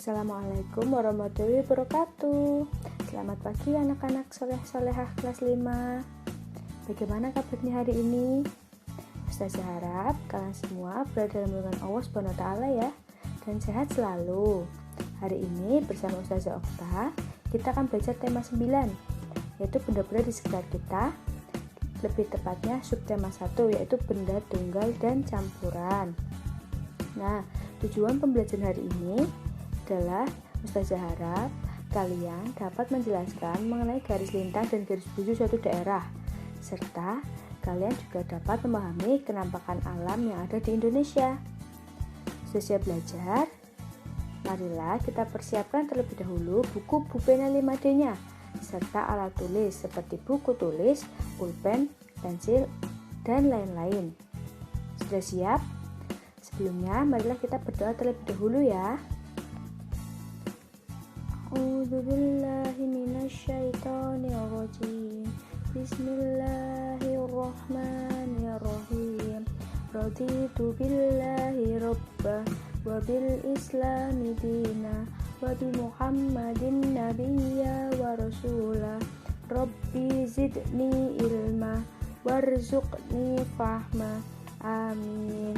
Assalamualaikum warahmatullahi wabarakatuh. Selamat pagi anak-anak soleh-solehah kelas 5. Bagaimana kabarnya hari ini? Ustazah harap kalian semua berada dalam lindungan Allah SWT ya, dan sehat selalu. Hari ini bersama Ustazah Okta, kita akan belajar tema 9, yaitu benda-benda di sekitar kita. Lebih tepatnya subtema 1, yaitu benda tunggal dan campuran. Nah, tujuan pembelajaran hari ini adalah Ustazah harap kalian dapat menjelaskan mengenai garis lintang dan garis bujur suatu daerah, serta kalian juga dapat memahami kenampakan alam yang ada di Indonesia. Sudah siap belajar? Marilah kita persiapkan terlebih dahulu buku pulpen 5D-nya, serta alat tulis seperti buku tulis, pulpen, pensil, dan lain-lain. Sudah siap? Sebelumnya, marilah kita berdoa terlebih dahulu ya. A'udzubillahi minasyaitonirrajim. Bismillahirrahmanirrahim. Raditu billahi rabbah wa bil islami dina wa bi Muhammadin nabiyya wa rasulah. Rabbi zidni ilma warzuqni fahma. Amin.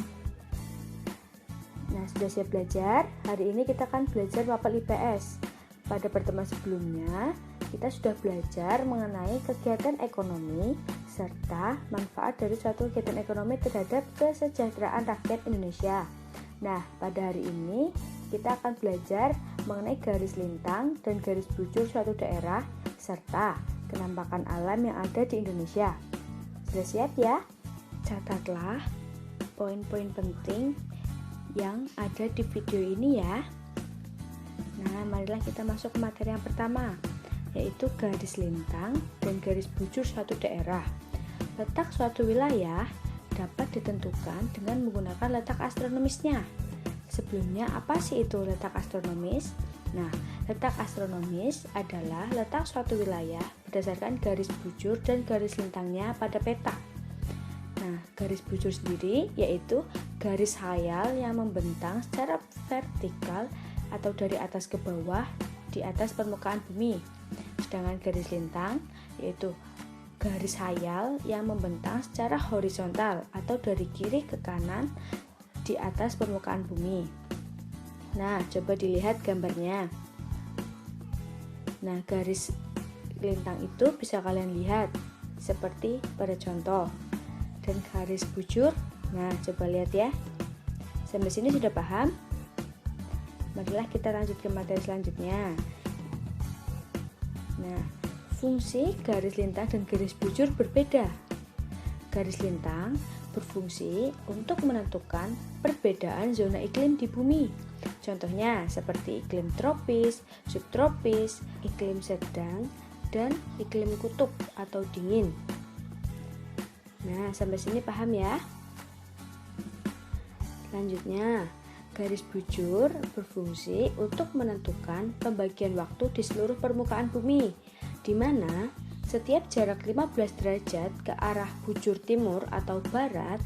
Nah, sudah siap belajar? Hari ini kita akan belajar mapel IPS. Pada pertemuan sebelumnya, kita sudah belajar mengenai kegiatan ekonomi serta manfaat dari suatu kegiatan ekonomi terhadap kesejahteraan rakyat Indonesia. Nah, pada hari ini kita akan belajar mengenai garis lintang dan garis bujur suatu daerah serta kenampakan alam yang ada di Indonesia. Sudah siap ya? Catatlah poin-poin penting yang ada di video ini ya. Nah, marilah kita masuk ke materi yang pertama, yaitu garis lintang dan garis bujur suatu daerah. Letak suatu wilayah dapat ditentukan dengan menggunakan letak astronomisnya. Sebelumnya, apa sih itu letak astronomis? Nah, letak astronomis adalah letak suatu wilayah berdasarkan garis bujur dan garis lintangnya pada peta. Nah, garis bujur sendiri yaitu garis khayal yang membentang secara vertikal atau dari atas ke bawah di atas permukaan bumi. Sedangkan garis lintang yaitu garis khayal yang membentang secara horizontal atau dari kiri ke kanan di atas permukaan bumi. Nah, coba dilihat gambarnya. Nah, garis lintang itu bisa kalian lihat seperti pada contoh. Dan garis bujur, nah coba lihat ya. Sampai sini sudah paham? Marilah kita lanjut ke materi selanjutnya. Nah, fungsi garis lintang dan garis bujur berbeda. Garis lintang berfungsi untuk menentukan perbedaan zona iklim di bumi. Contohnya seperti iklim tropis, subtropis, iklim sedang, dan iklim kutub atau dingin. Nah, sampai sini paham ya? Selanjutnya, garis bujur berfungsi untuk menentukan pembagian waktu di seluruh permukaan bumi, di mana setiap jarak 15 derajat ke arah bujur timur atau barat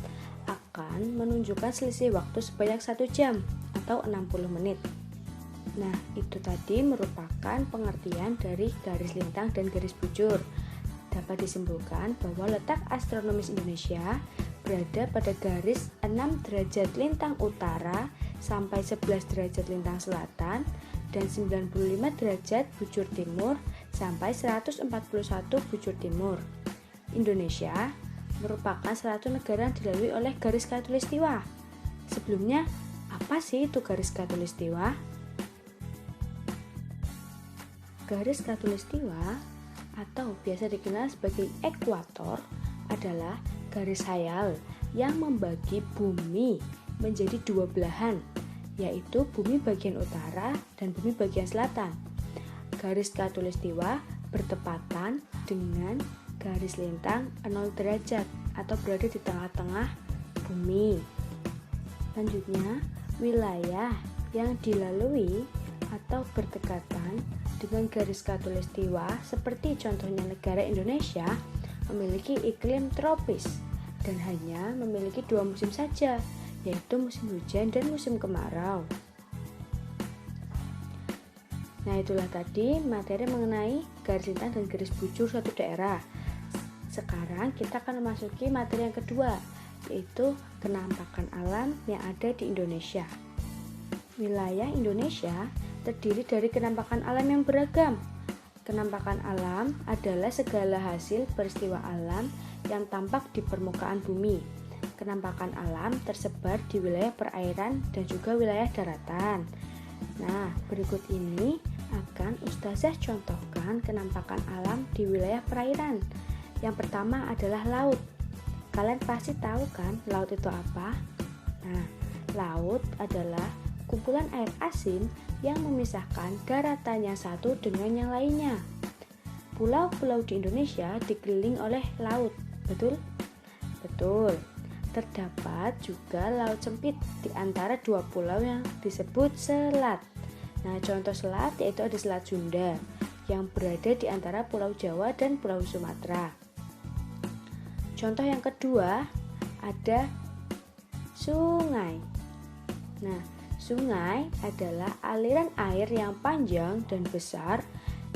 akan menunjukkan selisih waktu sebanyak 1 jam atau 60 menit. Nah, itu tadi merupakan pengertian dari garis lintang dan garis bujur. Dapat disimpulkan bahwa letak astronomis Indonesia berada pada garis 6 derajat lintang utara sampai 11 derajat lintang selatan dan 95 derajat bujur timur sampai 141 bujur timur. Indonesia merupakan salah satu negara yang dilalui oleh garis khatulistiwa. Sebelumnya, apa sih itu garis khatulistiwa? Garis khatulistiwa atau biasa dikenal sebagai ekuator adalah garis khayal yang membagi bumi menjadi dua belahan, yaitu bumi bagian utara dan bumi bagian selatan. Garis khatulistiwa bertepatan dengan garis lintang 0 derajat atau berada di tengah-tengah bumi. Selanjutnya, wilayah yang dilalui atau berdekatan dengan garis khatulistiwa seperti contohnya negara Indonesia memiliki iklim tropis dan hanya memiliki 2 musim saja, yaitu musim hujan dan musim kemarau. Nah, itulah tadi materi mengenai garis lintang dan garis bujur suatu daerah. Sekarang kita akan memasuki materi yang kedua, yaitu kenampakan alam yang ada di Indonesia. Wilayah Indonesia terdiri dari kenampakan alam yang beragam. Kenampakan alam adalah segala hasil peristiwa alam yang tampak di permukaan bumi. Kenampakan alam tersebar di wilayah perairan dan juga wilayah daratan. Nah, berikut ini akan Ustazah contohkan kenampakan alam di wilayah perairan. Yang pertama adalah laut. Kalian pasti tahu kan laut itu apa? Nah, laut adalah kumpulan air asin yang memisahkan daratan yang satu dengan yang lainnya. Pulau-pulau di Indonesia dikelilingi oleh laut, betul? Betul. Terdapat juga laut sempit di antara dua pulau yang disebut selat. Nah, contoh selat yaitu ada Selat Sunda yang berada di antara Pulau Jawa dan Pulau Sumatera. Contoh yang kedua ada sungai. Nah, sungai adalah aliran air yang panjang dan besar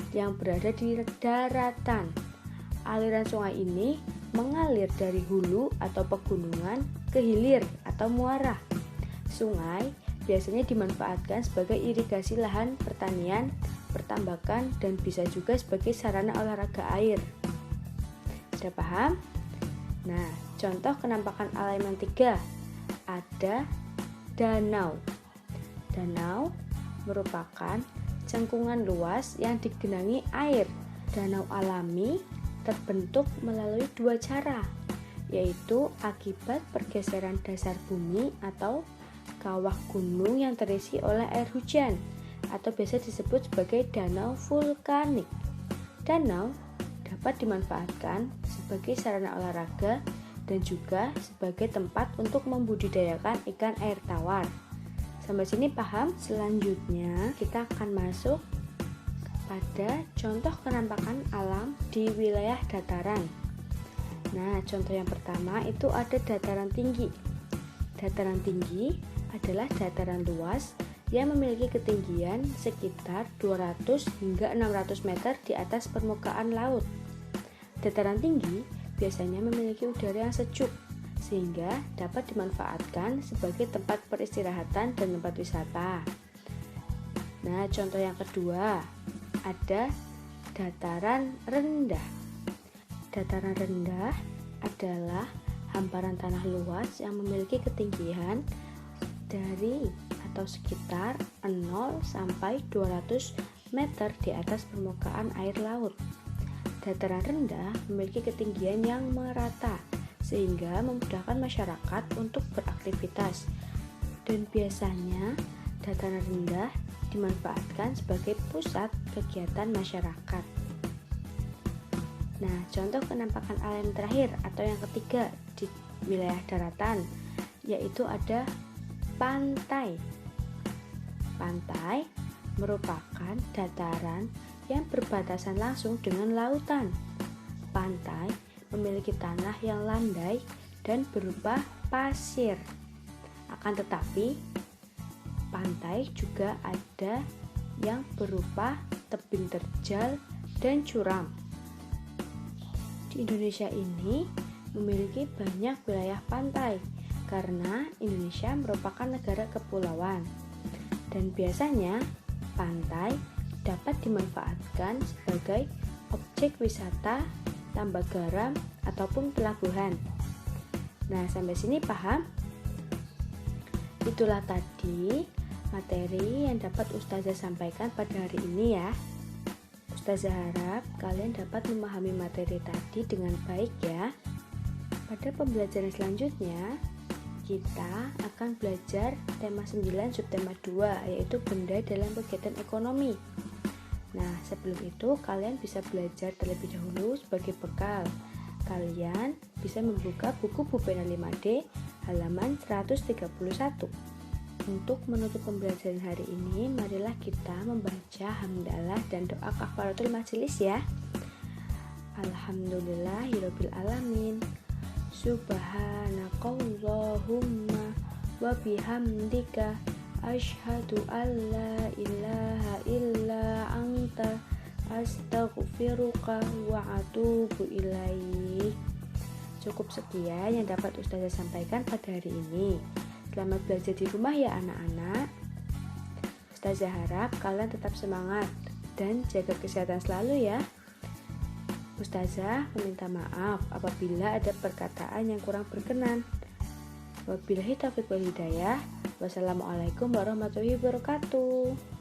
yang berada di daratan. Aliran sungai ini mengalir dari hulu atau pegunungan ke hilir atau muara. Sungai biasanya dimanfaatkan sebagai irigasi lahan pertanian, pertambakan, dan bisa juga sebagai sarana olahraga air. Sudah paham? Nah, contoh kenampakan alam yang ketiga ada danau. Danau merupakan cengkungan luas yang digenangi air. Danau alami terbentuk melalui dua cara, yaitu akibat pergeseran dasar bumi atau kawah gunung yang terisi oleh air hujan, atau biasa disebut sebagai danau vulkanik. Danau dapat dimanfaatkan sebagai sarana olahraga dan juga sebagai tempat untuk membudidayakan ikan air tawar. Sampai sini paham? Selanjutnya kita akan masuk pada contoh kenampakan alam di wilayah dataran. Nah, contoh yang pertama itu ada dataran tinggi. Dataran tinggi adalah dataran luas yang memiliki ketinggian sekitar 200 hingga 600 meter di atas permukaan laut. Dataran tinggi biasanya memiliki udara yang sejuk, sehingga dapat dimanfaatkan sebagai tempat peristirahatan dan tempat wisata. Nah, contoh yang kedua ada dataran rendah. Dataran rendah adalah hamparan tanah luas yang memiliki ketinggian dari atau sekitar 0 sampai 200 meter di atas permukaan air laut. Dataran rendah memiliki ketinggian yang merata sehingga memudahkan masyarakat untuk beraktivitas, dan biasanya dataran rendah dimanfaatkan sebagai pusat kegiatan masyarakat. Nah, contoh kenampakan alam terakhir atau yang ketiga di wilayah daratan yaitu ada pantai. Pantai merupakan dataran yang berbatasan langsung dengan lautan. Pantai memiliki tanah yang landai dan berupa pasir. Akan tetapi, pantai juga ada yang berupa tebing terjal dan curam. Di Indonesia ini memiliki banyak wilayah pantai karena Indonesia merupakan negara kepulauan. Dan biasanya pantai dapat dimanfaatkan sebagai objek wisata, tambak garam, ataupun pelabuhan. Nah, sampai sini paham? Itulah tadi materi yang dapat Ustazah sampaikan pada hari ini ya. Ustazah harap kalian dapat memahami materi tadi dengan baik ya. Pada pembelajaran selanjutnya, kita akan belajar tema 9 subtema 2 yaitu benda dalam kegiatan ekonomi. Nah, sebelum itu kalian bisa belajar terlebih dahulu sebagai bekal. Kalian bisa membuka buku Pupena 5D halaman 131. Untuk menutup pembelajaran hari ini, marilah kita membaca hamdalah dan doa kafaratul majelis ya. Alhamdulillahirabbil alamin. Subhanakallahumma wa bihamdika Asyhadu an la ilaha illa anta astaghfiruka wa atubu ilaik. Cukup sekian yang dapat Ustazah sampaikan pada hari ini. Selamat belajar di rumah ya anak-anak. Ustazah harap kalian tetap semangat dan jaga kesehatan selalu ya. Ustazah meminta maaf apabila ada perkataan yang kurang berkenan. Wabillahi taufiq wal hidayah. Wassalamualaikum warahmatullahi wabarakatuh.